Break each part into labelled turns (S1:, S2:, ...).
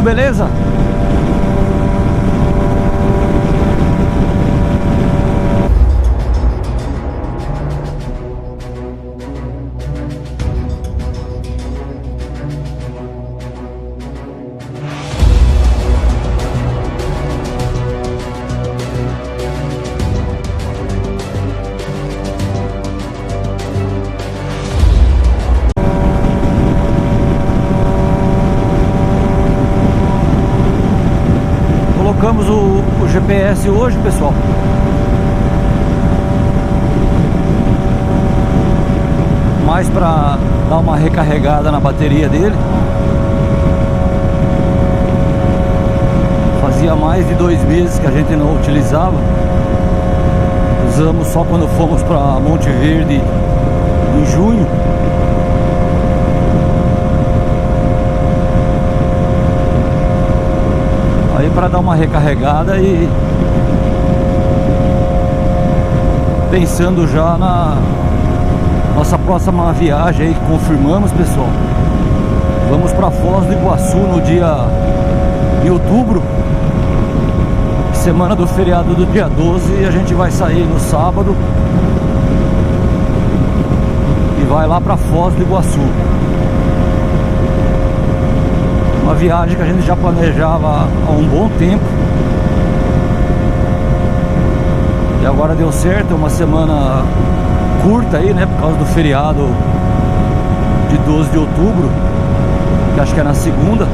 S1: beleza? Colocamos o GPS hoje, pessoal. Mais para dar uma recarregada na bateria dele. Fazia mais de 2 meses que a gente não utilizava. Usamos só quando fomos para Monte Verde em junho. Aí para dar uma recarregada e pensando já na nossa próxima viagem aí que confirmamos, pessoal. Vamos para Foz do Iguaçu no dia de outubro, semana do feriado do dia 12, e a gente vai sair no sábado e vai lá para Foz do Iguaçu. Uma viagem que a gente já planejava há um bom tempo. E agora deu certo, uma semana curta aí, né? Por causa do feriado de 12 de outubro, que acho que é na segunda.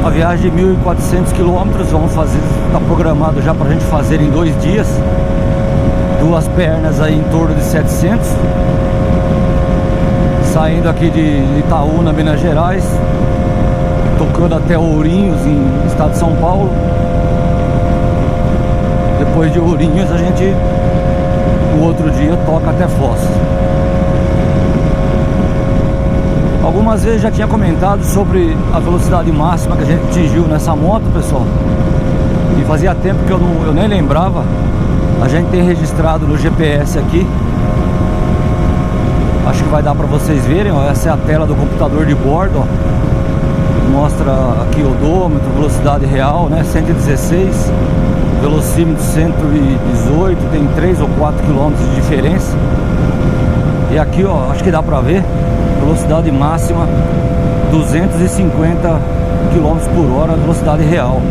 S1: Uma viagem de 1.400 quilômetros, vamos fazer, está programado já para a gente fazer em 2 dias. 2 pernas aí em torno de 700. Saindo aqui de Itaúna, Minas Gerais, tocando até Ourinhos, em estado de São Paulo. Depois de Ourinhos a gente, no outro dia, toca até Foz. Algumas vezes já tinha comentado sobre a velocidade máxima que a gente atingiu nessa moto, pessoal. E fazia tempo que eu nem lembrava. A gente tem registrado no GPS aqui. Acho que vai dar para vocês verem, ó. Essa é a tela do computador de bordo, ó. Mostra aqui o odômetro, velocidade real, né? 116, velocímetro 118, tem 3 ou 4 km de diferença. E aqui, ó, acho que dá para ver, velocidade máxima 250 km por hora, velocidade real.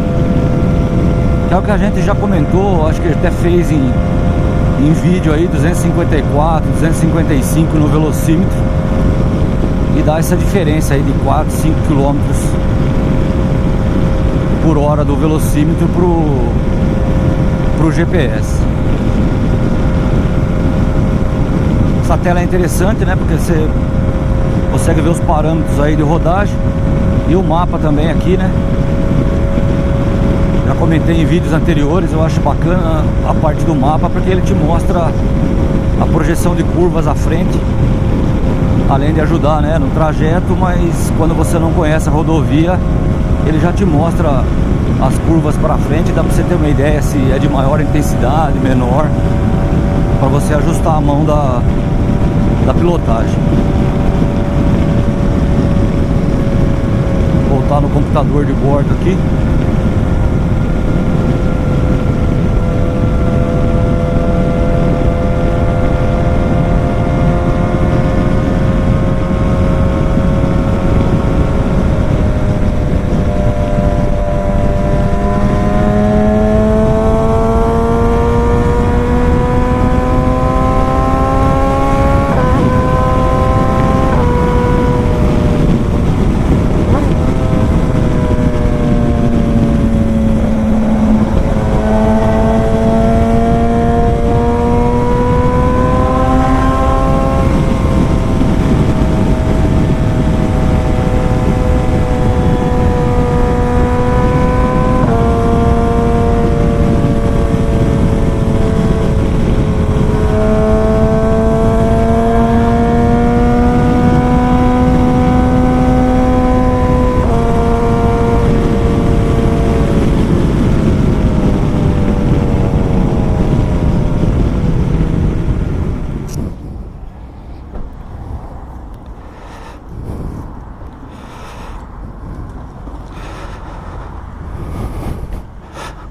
S1: Que é o que a gente já comentou, acho que até fez em vídeo aí, 254, 255 no velocímetro. E dá essa diferença aí de 4, 5 km por hora do velocímetro pro GPS. Essa tela é interessante, né? Porque você consegue ver os parâmetros aí de rodagem e o mapa também aqui, né? Já comentei em vídeos anteriores, eu acho bacana a parte do mapa, porque ele te mostra a projeção de curvas à frente, além de ajudar, né, no trajeto. Mas quando você não conhece a rodovia, ele já te mostra as curvas para frente, dá para você ter uma ideia se é de maior intensidade, menor, para você ajustar a mão da pilotagem. Vou voltar no computador de bordo aqui.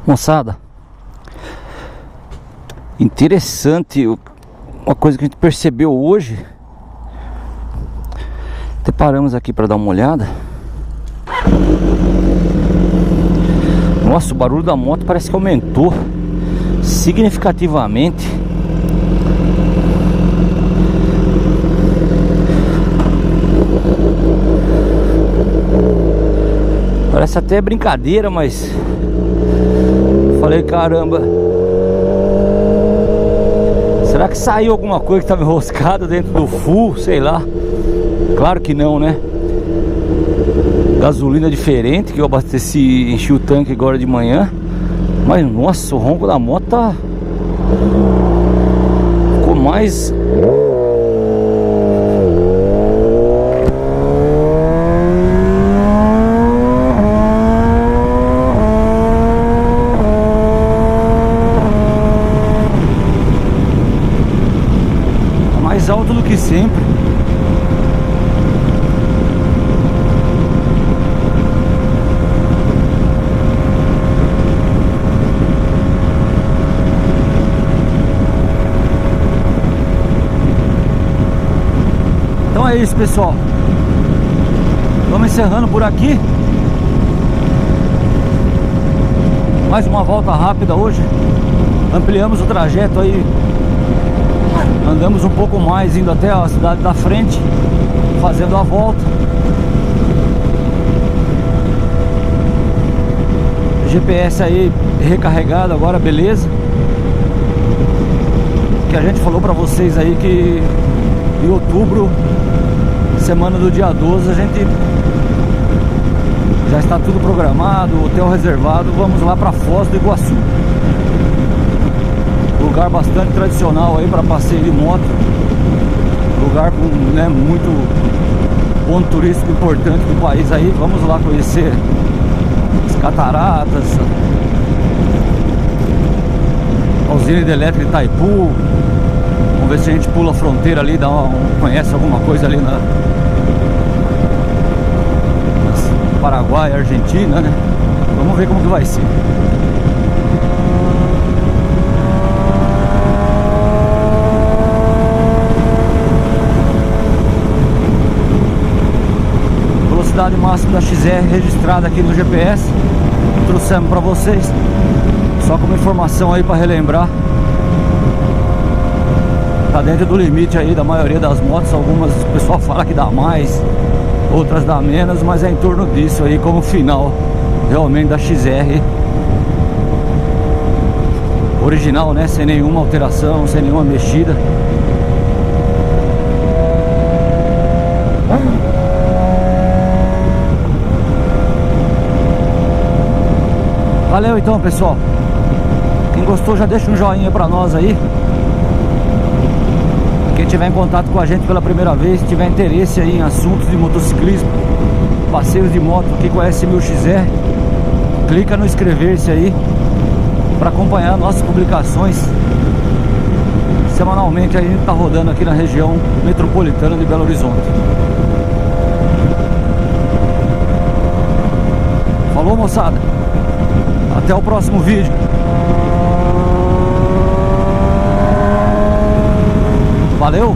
S1: Moçada, interessante uma coisa que a gente percebeu hoje. Até paramos aqui para dar uma olhada. Nossa, o barulho da moto parece que aumentou significativamente. Parece até brincadeira, mas falei, caramba, será que saiu alguma coisa que estava enroscada dentro do full? Sei lá. Claro que não, né? Gasolina diferente, que eu abasteci, enchi o tanque agora de manhã. Mas nossa, o ronco da moto tá... ficou mais... mais alto do que sempre. Então é isso, pessoal. Vamos encerrando por aqui. Mais uma volta rápida hoje. Ampliamos o trajeto aí. Andamos um pouco mais, indo até a cidade da frente, fazendo a volta. GPS aí recarregado agora, beleza. Que a gente falou pra vocês aí que em outubro, semana do dia 12, a gente já está tudo programado, hotel reservado. Vamos lá pra Foz do Iguaçu. Lugar bastante tradicional aí para passeio de moto. Lugar com, né, muito ponto turístico importante do país aí. Vamos lá conhecer as cataratas, a usina hidrelétrica de Itaipu. Vamos ver se a gente pula a fronteira ali, conhece alguma coisa ali na Paraguai, Argentina, né? Vamos ver como que vai ser. Velocidade máxima da XR registrada aqui no GPS. Trouxemos para vocês, só como informação aí para relembrar. Tá dentro do limite aí da maioria das motos. Algumas o pessoal fala que dá mais, outras dá menos, mas é em torno disso aí como final realmente da XR original, né? Sem nenhuma alteração, sem nenhuma mexida. Valeu então, pessoal. Quem gostou já deixa um joinha pra nós aí. Quem tiver em contato com a gente pela primeira vez, tiver interesse aí em assuntos de motociclismo, passeios de moto, que conhece 1000XR, clica no inscrever-se aí para acompanhar nossas publicações. Semanalmente a gente tá rodando aqui na região metropolitana de Belo Horizonte. Falou, moçada. Até o próximo vídeo. Valeu!